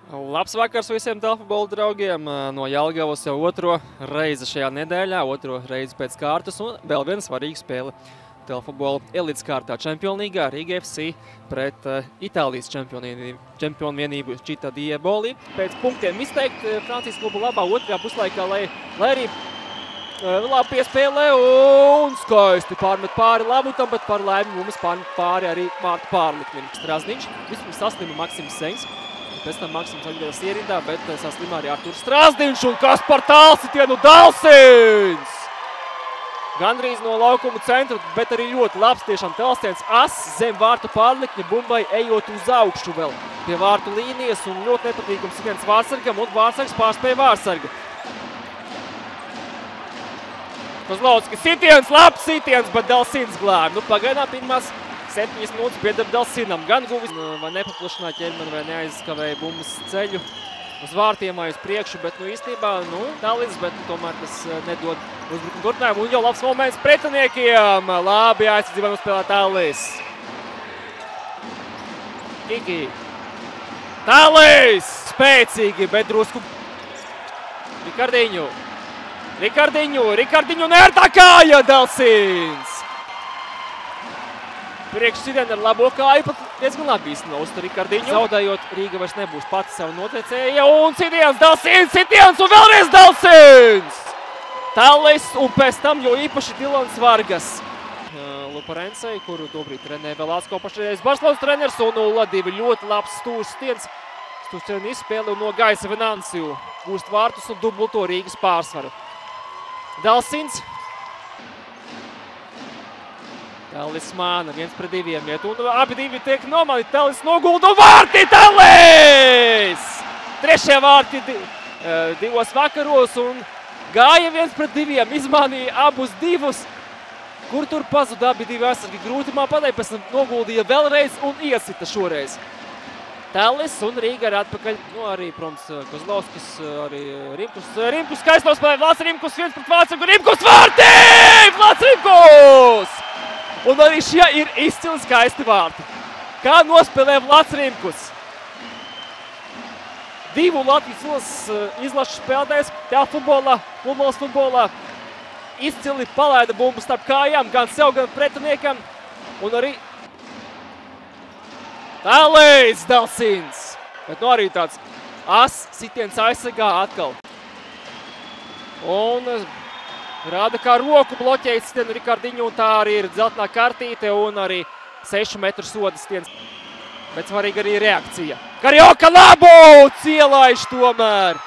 Labs vakars visiem telefutbola draugiem. No Jelgavas jau otro reizi šajā nedēļā, otro reizi pēc kārtas un vēl viena svarīga spēle telefutbola elites kārtā Čempionu līgā Riga FC pret Itālijas čempionu vienību Città d'Eboli. Pēc punktiem izteikt Francijas klubu labā otrajā puslaikā, lai arī labi piespēlē un skaisti pārmet pāri Labutam, bet par laimi mums pārmet pāri arī vārtu pārlikmim. Strasniņš, vispirms saslima Maksims Sengs. Pēc tam Maksims atgriežas ierindā, bet saslimā arī Arturs Strasdiņš un kas par tālsitienu Dalsins! Gandrīz no laukuma centra, bet arī ļoti labs tiešām tālsitiens ass zem vārtu pārlikņa bumbai ejot uz augšu vēl pie vārtu līnijas un ļoti nepatīkums sitiens Vārsargam un Vārsargs pārspēja Vārsargu. Kozlovskis sitiens, labs sitiens, bet Dalsins glāb. Pagaidām pirmās 7 minūtes pieder Dalsinam. Gan guvis vai nepaplašināja ķermeni vai neaizskavēja bumbas ceļu uz vārtiem vai uz priekšu, bet īstenībā tālīdz, bet tomēr tas nedod uzbrukumu turpinājumu. Un jau labs moments pretiniekiem. Labi aizsardzībā nospēlē Tālīs. Kiki. Tālīs! Spēcīgi, bet drusku. Rikardiņu nērtā kāja Dalsins! Priekšsiden ar labo kāju pat diezgan labi īstenībā uz Rikardiņu. Zaudējot, Rīga vairs nebūs pati savu noteicēja. Un sitiens, Dalsins, sitiens un vēlreiz Dalsins! Tālīs un pēc tam jau īpaši Dilans Vargas. Luparencei, kuru tobrīd trenē Velāsko pašreiz Barcelonas treneris un 0-2 ļoti labs stūrs sitiens. Stūrs izspēle un no gaisa Venancio gūst vārtus un dubulto Rīgas pārsvaru. Dalsins. Tālīs māna, 1-2 iet, un abi divi tiek nomanīti, Tālīs nogulda un vārti Tālīs! Trešie vārti divos vakaros un gāja 1-2, izmanīja abus divus, kur tur pazuda abi divi aizsargi grūti pateikt, pēc tam noguldīja vēlreiz un iesita šoreiz. Tālīs un Rīga ir atpakaļ, arī, protams, Kozlovskis, arī Rimkus. Rimkus skaisti nospēlēja, Vlads Rimkus 1 pret Vārsargu, Rimkus vārti! Vlads Rimkus! Un arī šie ir izcili skaisti vārti. Kā nospēlē Vlads Rimkus? Divu Latvijas izlašu spēlētājs futbolā. Izcili palaida bumbu starp kājām, gan sev, gan pretiniekam. Un arī Tālīs Dalsins. Bet arī tāds ass sitiens aizsargā atkal. Un rāda, kā roku bloķēja sitienu Rikardiņu, un tā arī ir dzeltenā kartīte un arī 6 metru soda sitiens. Bet svarīga arī reakcija. Karjoka labu! Cielaiši tomēr!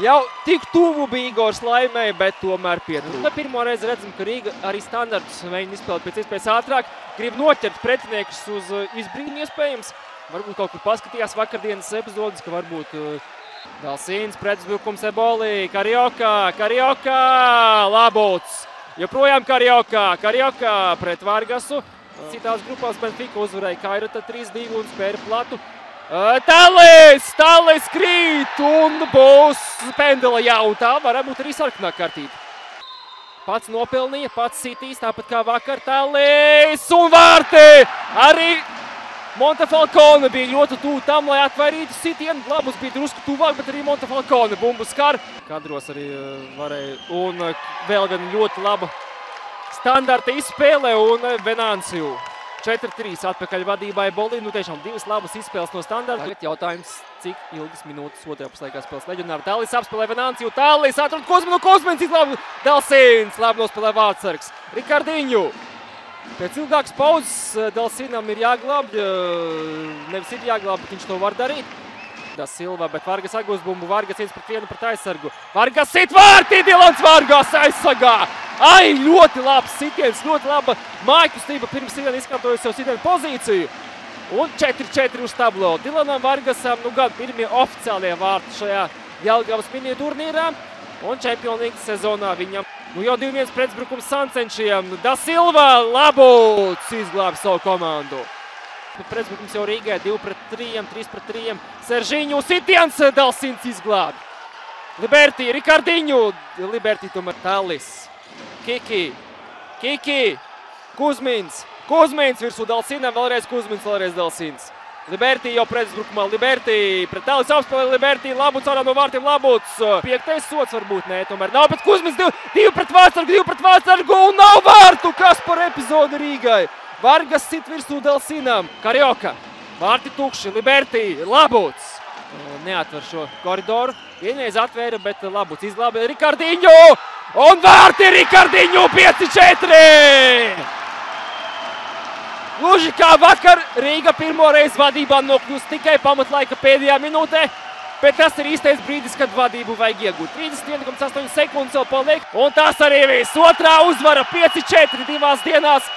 Jau tik tuvu bija Igors laimēja, bet tomēr pietrūka. Pirmo reizi redzam, ka Rīga arī standartus mēģina izspēlēt pēc iespējas ātrāk. Grib noķert pretiniekus uz izbrīnu iespējams. Varbūt kaut kur paskatījās vakardienas epizodes, ka varbūt Dalsins, pretuzbrukums Eboli, Karjoka, Labuts. Joprojām Karjoka pret Vargasu. Citās grupās Benfica uzvarēja Kairata 3-2 un spēra platu. Tālīs krīt un būs pendela jautā, varam būt arī sarkanā kartīte. Pats nopelnīja, pats sitīs, tāpat kā vakar Tālīs un vārti! Arī Montefalcone bija ļoti tuvu tam, lai atvairītu sitienu. Labus bija drusku tuvāk, bet arī Montefalcone bumbu skar. Kadros arī varēja. Un vēl viena ļoti laba standarta izspēle un Venancio. 4-3 atpakaļ vadībā Eboli. Tiešām divas labas izspēles no standarta. Tagad jautājums, cik ilgas minūtes otrajā puslaikā spēles leģionāri. Tālīs apspēlē Venancio, Tālīs atrod Kuzminu, Kuzmins izlāba Dalsins, labi nospēlē Vārtsargs. Rikardiņu. Pēc ilgākas pauzes Dalsinam ir jāglāb, nevis ir jāglāb, bet viņš to var darīt. Da Silva, bet Vargas atgūst bumbu, Vargas 1-1 pret aizsargu. Vargas sit vārti, Dilans Vargas aizsargā! Ai, ļoti labs sitiens, ļoti laba mājkustība pirms sitiena izkārtojas jau sitienu pozīciju. Un 4-4 uz tablo. Dilanam Vargasam, gan pirmie oficiālie vārti šajā Jelgavas mini turnīrā. Un Čempionu līgas sezonā viņam jau 2-1 pretuzbrukums Sancenšiem. Da Silva, Labuts izglābi savu komandu. Pretuzbrukums jau Rīgai 2-3, 3-3. Seržiņu sitiens, Dalsins izglābi. Liberti, Rikardiņu, Liberti tomēr Tālīs. Kiki, Kuzmins virsū Dalsinam, vēlreiz Kuzmins, vēlreiz Dalsins. Libertī jau pretuzbrukumā, Libertī pret tālis apspēlē, Libertī, Labuts ārā no vārtiem, Labuts. 5. sots varbūt, nē, tomēr nav, bet Kuzmis 2 pret Vārtsargu un nav vārtu, kas par epizodi Rīgai. Vargas sit virsū Delsinam, Karjoka, vārti tukši, Libertī, Labuts. Neatver šo koridoru, vienreiz atvēra, bet Labuts izglābja Rikardiņu un vārti Rikardiņu 5-4! Gluži kā vakar, Rīga pirmo reizi vadībā nokļūst tikai pamatlaika pēdējā minūtē, bet tas ir īstais brīdis, kad vadību vajag iegūt. 31,8 sekundes vēl paliek, un tas arī viss. Otrā uzvara 5-4 divās dienās.